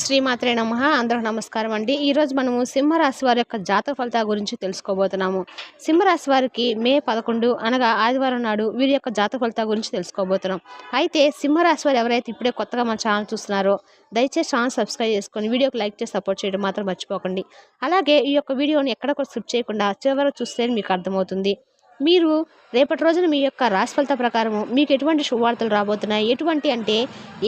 శ్రీమాత్రే నమః. అందరికి నమస్కారం అండి. ఈరోజు మనము సింహరాశి వారి యొక్క జాతక ఫలితాల గురించి తెలుసుకోబోతున్నాము. సింహరాశి వారికి మే 11 అనగా ఆదివారం నాడు వీరి యొక్క జాతక ఫలితాల గురించి తెలుసుకోబోతున్నాం. అయితే సింహరాశి వారు ఎవరైతే ఇప్పుడే కొత్తగా మన ఛానల్ చూస్తున్నారో దయచేసి ఛానల్ సబ్స్క్రైబ్ చేసుకొని వీడియోకి లైక్ చేసి సపోర్ట్ చేయడం మాత్రం మర్చిపోకండి. అలాగే ఈ యొక్క వీడియోని ఎక్కడ కూడా స్కిప్ చేయకుండా చివరకు చూస్తే మీకు అర్థమవుతుంది. మీరు రేపటి రోజున మీ యొక్క రాశి ఫలిత ప్రకారము మీకు ఎటువంటి శుభవార్తలు రాబోతున్నాయి, ఎటువంటి అంటే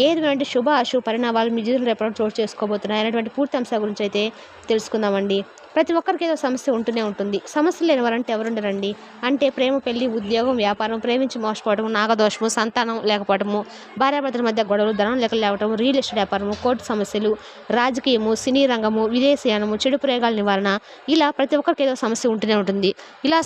ఏటువంటి శుభ అశుభ పరిణామాలు మీ జీవితంలో రేపటి చోటు చేసుకోబోతున్నాయి అనేటువంటి పూర్తి అంశాల గురించి అయితే తెలుసుకుందామండి. ప్రతి ఒక్కరికి ఏదో సమస్య ఉంటూనే ఉంటుంది. సమస్యలు లేని వారంటే ఎవరుండరండి. అంటే ప్రేమ, పెళ్లి, ఉద్యోగం, వ్యాపారం, ప్రేమించి మోసపోవడము, నాగదోషము, సంతానం లేకపోవడము, భార్యాభర్తల మధ్య గొడవలు, ధనం లెక్కలు లేవటము, రియల్ ఎస్టేట్ వ్యాపారము, కోర్టు సమస్యలు, రాజకీయము, సినీ రంగము, విదేశీయానము, చెడు ప్రయోగాల నివారణ, ఇలా ప్రతి ఒక్కరికి ఏదో సమస్య ఉంటూనే ఉంటుంది. ఇలా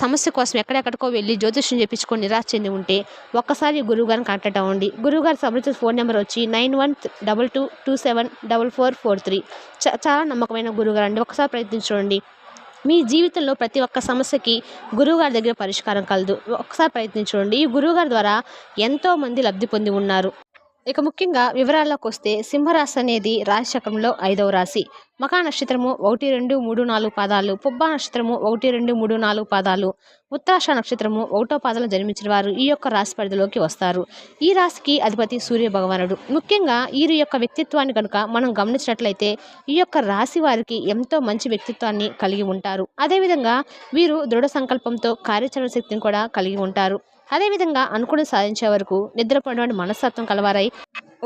సమస్య కోసం ఎక్కడెక్కడికో వెళ్ళి జ్యోతిష్యం చేయించుకొని నిరాశ చెంది ఉంటే ఒక్కసారి గురువుగారిని కాంటాక్ట్ అవ్వండి. గురువుగారు సంబంధించిన ఫోన్ నెంబర్ వచ్చి 9122274443. చాలా నమ్మకమైన గురువుగారు అండి. ఒకసారి ప్రయత్నించండి. మీ జీవితంలో ప్రతి ఒక్క సమస్యకి గురువుగారి దగ్గర పరిష్కారం కలదు. ఒకసారి ప్రయత్నించండి. ఈ గురువుగారి ద్వారా ఎంతోమంది లబ్ధి పొంది ఉన్నారు. ఇక ముఖ్యంగా వివరాల్లోకి వస్తే సింహరాశి అనేది రాశి చక్రంలో 5వ రాశి. మఖా నక్షత్రము 1, 2, 3, 4 పాదాలు, పుబ్బ నక్షత్రము 1, 2, 3, 4 పాదాలు, ఉత్తరాష నక్షత్రము 1వ పాదంలో జన్మించిన వారు ఈ యొక్క రాశి పరిధిలోకి వస్తారు. ఈ రాశికి అధిపతి సూర్య భగవానుడు. ముఖ్యంగా వీరి యొక్క వ్యక్తిత్వాన్ని కనుక మనం గమనించినట్లయితే ఈ యొక్క రాశి వారికి ఎంతో మంచి వ్యక్తిత్వాన్ని కలిగి ఉంటారు. అదేవిధంగా వీరు దృఢ సంకల్పంతో కార్యాచరణ శక్తిని కూడా కలిగి ఉంటారు. అదేవిధంగా అనుకుని సాధించే వరకు నిద్రపోయినటువంటి మనస్తత్వం కలవారై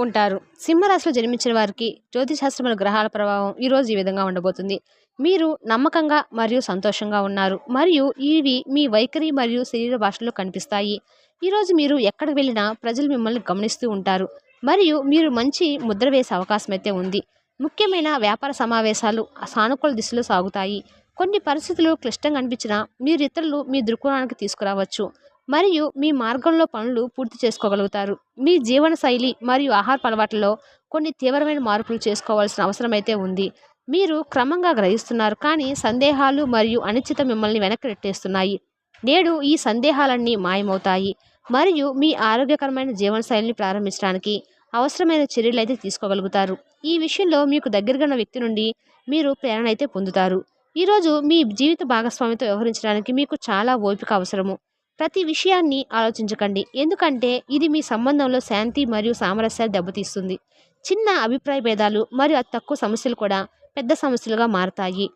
ఉంటారు. సింహరాశిలో జన్మించిన వారికి జ్యోతిశాస్త్రముల గ్రహాల ప్రభావం ఈరోజు ఈ విధంగా ఉండబోతుంది. మీరు నమ్మకంగా మరియు సంతోషంగా ఉన్నారు, మరియు ఇవి మీ వైఖరి మరియు శరీర భాషలో కనిపిస్తాయి. ఈరోజు మీరు ఎక్కడికి వెళ్ళినా ప్రజలు మిమ్మల్ని గమనిస్తూ ఉంటారు, మరియు మీరు మంచి ముద్ర వేసే అవకాశం అయితే ఉంది. ముఖ్యమైన వ్యాపార సమావేశాలు సానుకూల దిశలో సాగుతాయి. కొన్ని పరిస్థితులు క్లిష్టంగా అనిపించినా మీరు ఇతరులు మీ దృక్కోణానికి తీసుకురావచ్చు, మరియు మీ మార్గంలో పనులు పూర్తి చేసుకోగలుగుతారు. మీ జీవన శైలి మరియు ఆహార అలవాట్లలో కొన్ని తీవ్రమైన మార్పులు చేసుకోవాల్సిన అవసరం అయితే ఉంది. మీరు క్రమంగా గ్రహిస్తున్నారు, కానీ సందేహాలు మరియు అనిశ్చిత మిమ్మల్ని వెనక్కి నెట్టేస్తున్నాయి. నేడు ఈ సందేహాలన్నీ మాయమవుతాయి, మరియు మీ ఆరోగ్యకరమైన జీవన శైలిని ప్రారంభించడానికి అవసరమైన చర్యలు అయితే తీసుకోగలుగుతారు. ఈ విషయంలో మీకు దగ్గరగా ఉన్న వ్యక్తి నుండి మీరు ప్రేరణ అయితే పొందుతారు. ఈరోజు మీ జీవిత భాగస్వామితో వ్యవహరించడానికి మీకు చాలా ఓపిక అవసరము. ప్రతి విషయాన్ని ఆలోచించకండి, ఎందుకంటే ఇది మీ సంబంధంలో శాంతి మరియు సామరస్యాలు దెబ్బతీస్తుంది. చిన్న అభిప్రాయ భేదాలు మరియు అతి తక్కువ సమస్యలు కూడా పెద్ద సమస్యలుగా మారతాయి.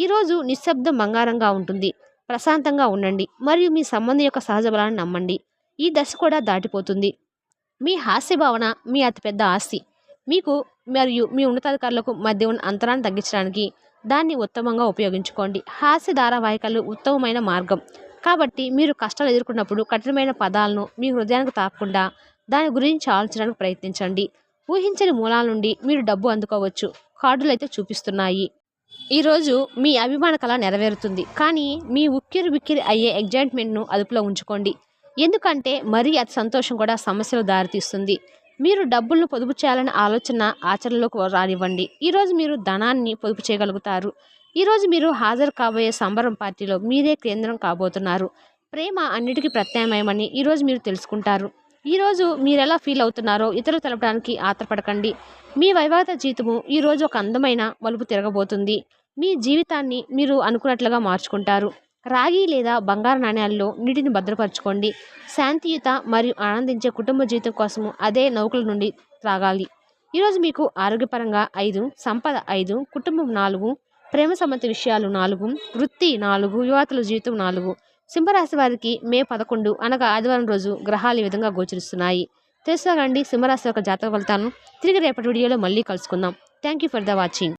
ఈరోజు నిశ్శబ్దం బంగారంగా ఉంటుంది. ప్రశాంతంగా ఉండండి, మరియు మీ సంబంధం యొక్క సహజ బలాన్ని నమ్మండి. ఈ దశ కూడా దాటిపోతుంది. మీ హాస్య భావన మీ అతిపెద్ద ఆస్తి. మీకు మరియు మీ ఉన్నతాధికారులకు మధ్య ఉన్న అంతరాన్ని తగ్గించడానికి దాన్ని ఉత్తమంగా ఉపయోగించుకోండి. హాస్య ధారావాహికలు ఉత్తమమైన మార్గం. కాబట్టి మీరు కష్టాలు ఎదుర్కొన్నప్పుడు కఠినమైన పదాలను మీ హృదయానికి తాకకుండా దాని గురించి ఆలోచించడానికి ప్రయత్నించండి. ఊహించని మూలాల నుండి మీరు డబ్బు అందుకోవచ్చు. కార్డులు అయితే చూపిస్తున్నాయి. ఈరోజు మీ అభిమాన కళ నెరవేరుతుంది, కానీ మీ ఉక్కిరి అయ్యే ఎగ్జైట్మెంట్ను అదుపులో ఉంచుకోండి, ఎందుకంటే మరీ అతి సంతోషం కూడా సమస్యలు దారితీస్తుంది. మీరు డబ్బులను పొదుపు చేయాలనే ఆలోచన ఆచరణలోకి రానివ్వండి. ఈరోజు మీరు ధనాన్ని పొదుపు చేయగలుగుతారు. ఈరోజు మీరు హాజరు కాబోయే సంబరం పార్టీలో మీరే కేంద్రం కాబోతున్నారు. ప్రేమ అన్నిటికీ ప్రత్యామ్నాయమని ఈరోజు మీరు తెలుసుకుంటారు. ఈరోజు మీరు ఎలా ఫీల్ అవుతున్నారో ఇతరులు తెలపడానికి ఆత్రపడకండి. మీ వైవాహిక జీవితము ఈరోజు ఒక అందమైన మలుపు తిరగబోతుంది. మీ జీవితాన్ని మీరు అనుకున్నట్లుగా మార్చుకుంటారు. రాగి లేదా బంగారు నాణ్యాల్లో నీటిని భద్రపరచుకోండి. శాంతియుత మరియు ఆనందించే కుటుంబ జీవితం కోసము అదే నౌకల నుండి త్రాగాలి. ఈరోజు మీకు ఆరోగ్యపరంగా 5, సంపద 5, కుటుంబం 4, ప్రేమ సంబంధ విషయాలు 4, వృత్తి 4, యువతుల జీవితం 4. సింహరాశి వారికి మే 11 అనగా ఆదివారం రోజు గ్రహాలు ఈ విధంగా గోచరిస్తున్నాయి. తెలుసాగండి సింహరాశి యొక్క జాతక ఫలితాలను. తిరిగి రేపటి వీడియోలో మళ్ళీ కలుసుకుందాం. Thank you for the watching.